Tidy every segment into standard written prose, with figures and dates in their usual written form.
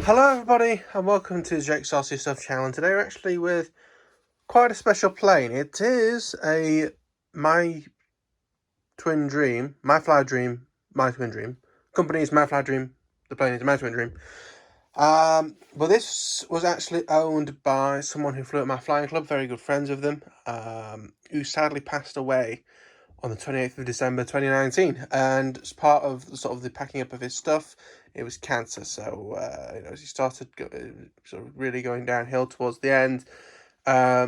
Hello everybody and welcome to the Jake Saucy Stuff channel, and today we're actually with quite a special plane. It is a MyTwinDream, MyFlyDream MyTwinDream. Company is MyFlyDream, the plane is MyTwinDream. But this was actually owned by someone who flew at my flying club, very good friends of them, who sadly passed away on the 28th of December 2019, and as part of sort of the packing up of his stuff, it was cancer. So as he started sort of really going downhill towards the end,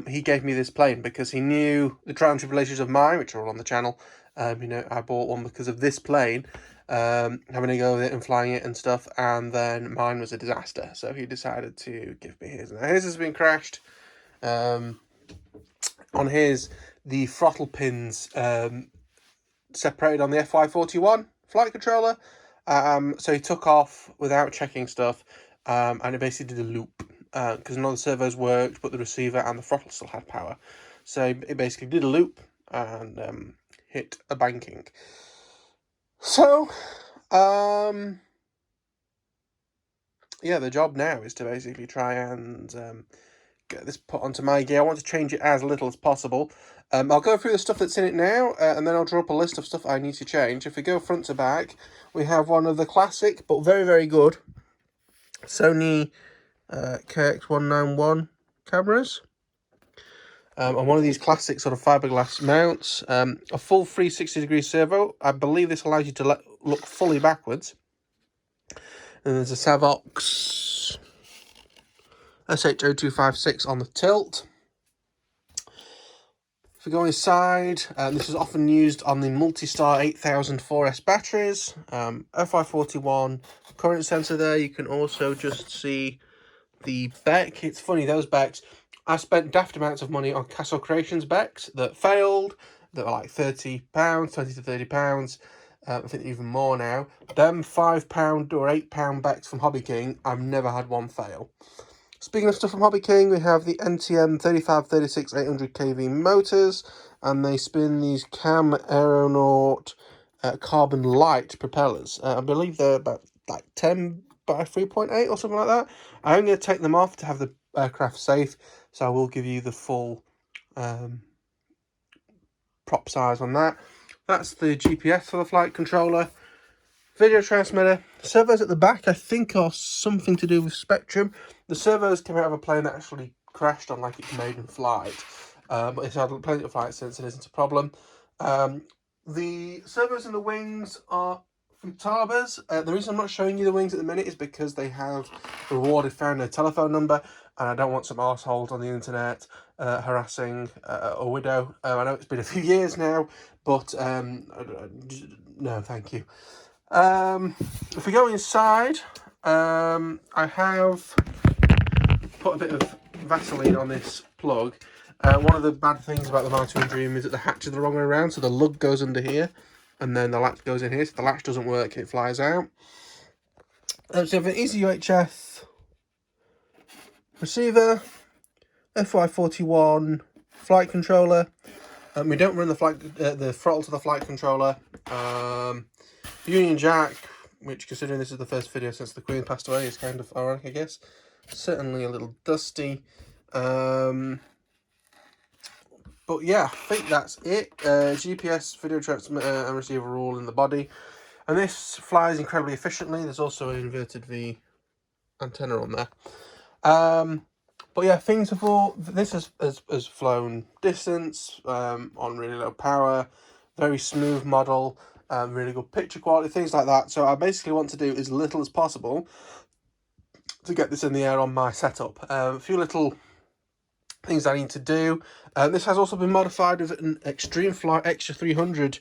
he gave me this plane because he knew the trials and tribulations of mine, which are all on the channel. I bought one because of this plane, having to go with it and flying it and stuff, and then mine was a disaster. So he decided to give me his. Now his has been crashed. On his, the throttle pins separated on the FY41 flight controller, so he took off without checking stuff, and it basically did a loop because none of the servos worked, but the receiver and the throttle still had power. So it basically did a loop and hit a banking. So yeah, the job now is to basically try and get this put onto my gear. I want to change it as little as possible. I'll go through the stuff that's in it now, and then I'll draw up a list of stuff I need to change. If we go front to back, we have one of the classic, but very, very good, Sony KX191 cameras. On one of these classic sort of fiberglass mounts, a full 360-degree servo. I believe this allows you to look fully backwards. And there's a Savox SH0256 on the tilt. If we go inside, this is often used on the Multistar 8004S batteries. FI41 current sensor there. You can also just see the BEC. It's funny, those BECs, I spent daft amounts of money on Castle Creations BECs that failed, that were like £30, 20 to £30. I think even more now. Them £5 or £8 BECs from Hobby King, I've never had one fail. Speaking of stuff from Hobby King, we have the NTM 3536 800 kV motors, and they spin these Cam Aeronaut carbon light propellers. I believe they're about like 10 by 3.8 or something like that. I'm going to take them off to have the aircraft safe, so I will give you the full prop size on that. That's the GPS for the flight controller. Video transmitter. Servos at the back, I think, are something to do with Spectrum. The servos came out of a plane that actually crashed on like its maiden flight. But it's had plenty of flight since, it isn't a problem. The servos in the wings are Futabas. The reason I'm not showing you the wings at the minute is because they have rewarded found a telephone number, and I don't want some arseholes on the internet harassing a widow. I know it's been a few years now, but no, thank you. If we go inside, I have put a bit of Vaseline on this plug. One of the bad things about the MyTwinDream is that the hatch is the wrong way around, so the lug goes under here, and then the latch goes in here, so the latch doesn't work, it flies out. So we have an easy UHF receiver, FY41 flight controller. We don't run the throttle to the flight controller. Union jack, which, considering this is the first video since the Queen passed away, is kind of ironic, I guess. Certainly a little dusty. But yeah, I think that's it. GPS, video transmitter and receiver are all in the body. And this flies incredibly efficiently. There's also an inverted V antenna on there. But yeah, things have all... This has flown distance on really low power. Very smooth model. Really good picture quality, things like that. So I basically want to do as little as possible to get this in the air on my setup. A few little things I need to do. This has also been modified with an Extreme Flight Extra 300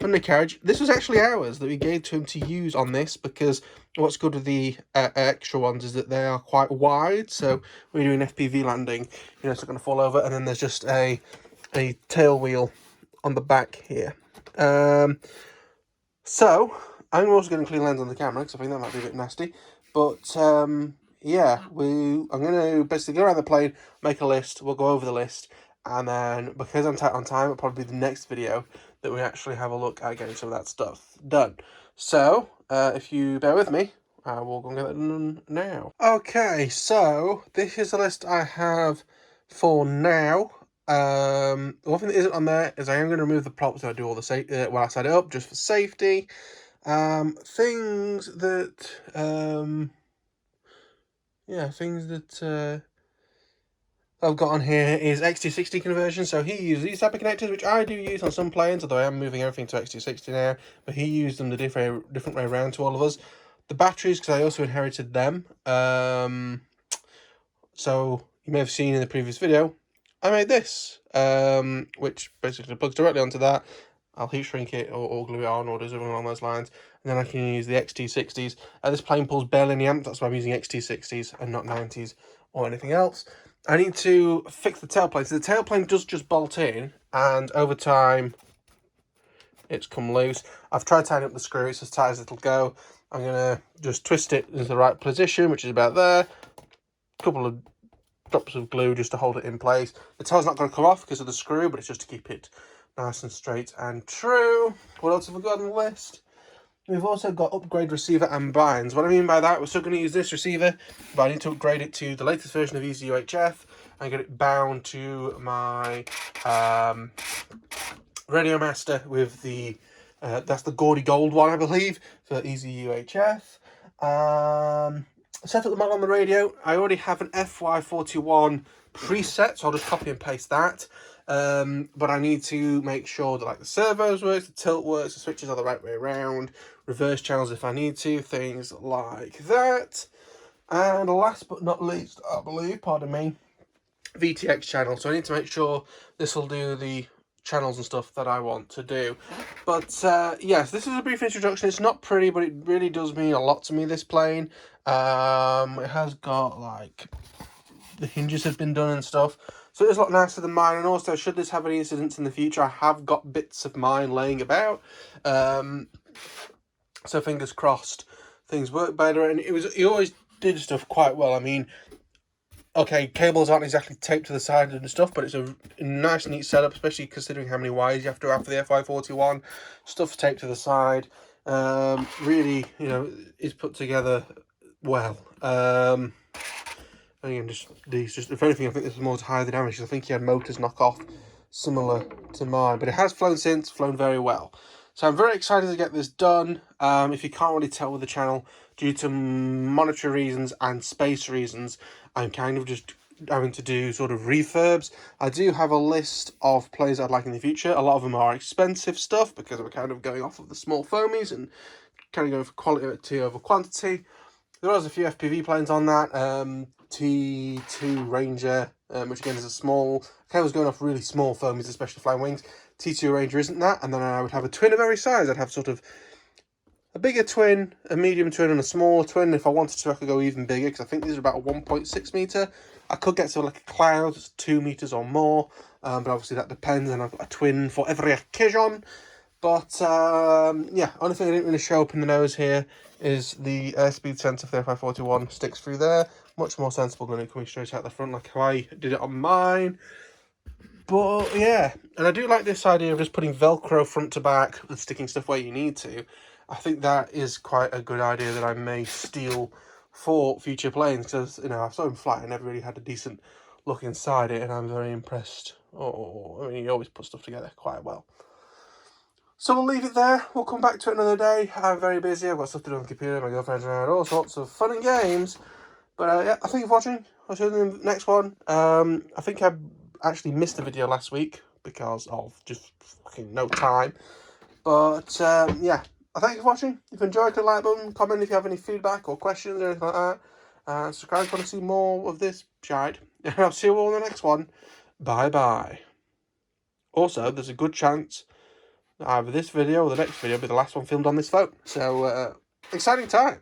undercarriage. This was actually ours that we gave to him to use on this, because what's good with the extra ones is that they are quite wide. So when you're doing FPV landing, it's not going to fall over. And then there's just a tail wheel on the back here. So, I'm also going to clean lens on the camera, because I think that might be a bit nasty. But, yeah, I'm going to basically go around the plane, make a list, we'll go over the list, and then, because I'm tight on time, it'll probably be the next video that we actually have a look at getting some of that stuff done. So, if you bear with me, we'll go and get that done now. Okay, so this is the list I have for now. One thing that isn't on there is I am going to remove the props that I do all the when I set it up, just for safety. Things that I've got on here is XT60 conversion. So he uses these type of connectors, which I do use on some planes, although I am moving everything to XT60 now. But he used them the different way around to all of us. The batteries, because I also inherited them. So you may have seen in the previous video, I made this, which basically plugs directly onto that. I'll heat shrink it or glue it on or do something along those lines. And then I can use the XT60s. This plane pulls barely any amps, that's why I'm using XT60s and not 90s or anything else. I need to fix the tailplane. So the tailplane does just bolt in, and over time it's come loose. I've tried tying up the screw, it's as tight as it'll go. I'm going to just twist it into the right position, which is about there. A couple of drops of glue just to hold it in place. The tail's not going to come off because of the screw, but it's just to keep it nice and straight and true. What else have we got on the list? We've also got upgrade receiver and binds. What I mean by that, we're still going to use this receiver, but I need to upgrade it to the latest version of Easy UHF and get it bound to my Radio Master with the, that's the gaudy gold one, I believe, for Easy UHF. Set up the model on the radio. I already have an FY41 preset, so I'll just copy and paste that. But I need to make sure that like the servos work, the tilt works, the switches are the right way around, reverse channels if I need to, things like that. And last but not least, I believe, pardon me, VTX channel. So I need to make sure this will do the channels and stuff that I want to do. But yes, this is a brief introduction. It's not pretty, but it really does mean a lot to me, this plane. It has got like the hinges have been done and stuff, so it is a lot nicer than mine. And also, should this have any incidents in the future, I have got bits of mine laying about, so fingers crossed things work better. And he always did stuff quite well. I mean, okay, cables aren't exactly taped to the side and stuff, but it's a nice, neat setup, especially considering how many wires you have to have for the FY41. Stuff's taped to the side. Really, you know, is put together well. Again, just if anything, I think this is more to hide the damage, because I think he had motors knock off similar to mine. But it has flown since, flown very well. So I'm very excited to get this done. If you can't really tell with the channel, due to monetary reasons and space reasons, I'm kind of just having to do sort of refurbs. I do have a list of planes I'd like in the future. A lot of them are expensive stuff because we're kind of going off of the small foamies and kind of going for quality over quantity. There was a few FPV planes on that. T2 Ranger, which again is a small. I was going off really small foamies, especially flying wings. T2 Ranger isn't that, and then I would have a twin of every size. I'd have sort of a bigger twin, a medium twin, and a smaller twin. If I wanted to, I could go even bigger, because I think these are about a 1.6 metre. I could get to like a cloud, it's 2 metres or more, but obviously that depends, and I've got a twin for every occasion. But yeah, only thing I didn't really show up in the nose here is the airspeed sensor for the FI41 sticks through there. Much more sensible than it coming straight out the front like how I did it on mine. But yeah, and I do like this idea of just putting Velcro front to back and sticking stuff where you need to. I think that is quite a good idea that I may steal for future planes, because, you know, I've saw him fly, I never really had a decent look inside it, and I'm very impressed. Oh, I mean, he always puts stuff together quite well. So we'll leave it there. We'll come back to it another day. I'm very busy. I've got stuff to do on the computer. My girlfriend's around. All sorts of fun and games. But yeah, I thank you for watching. I'll see you in the next one. I think I actually missed a video last week because of just fucking no time. But yeah, I thank you for watching. If you enjoyed, click the like button. Comment if you have any feedback or questions or anything like that. Subscribe if you want to see more of this shite. And I'll see you all in the next one. Bye-bye. Also, there's a good chance either this video or the next video will be the last one filmed on this phone. So, exciting time.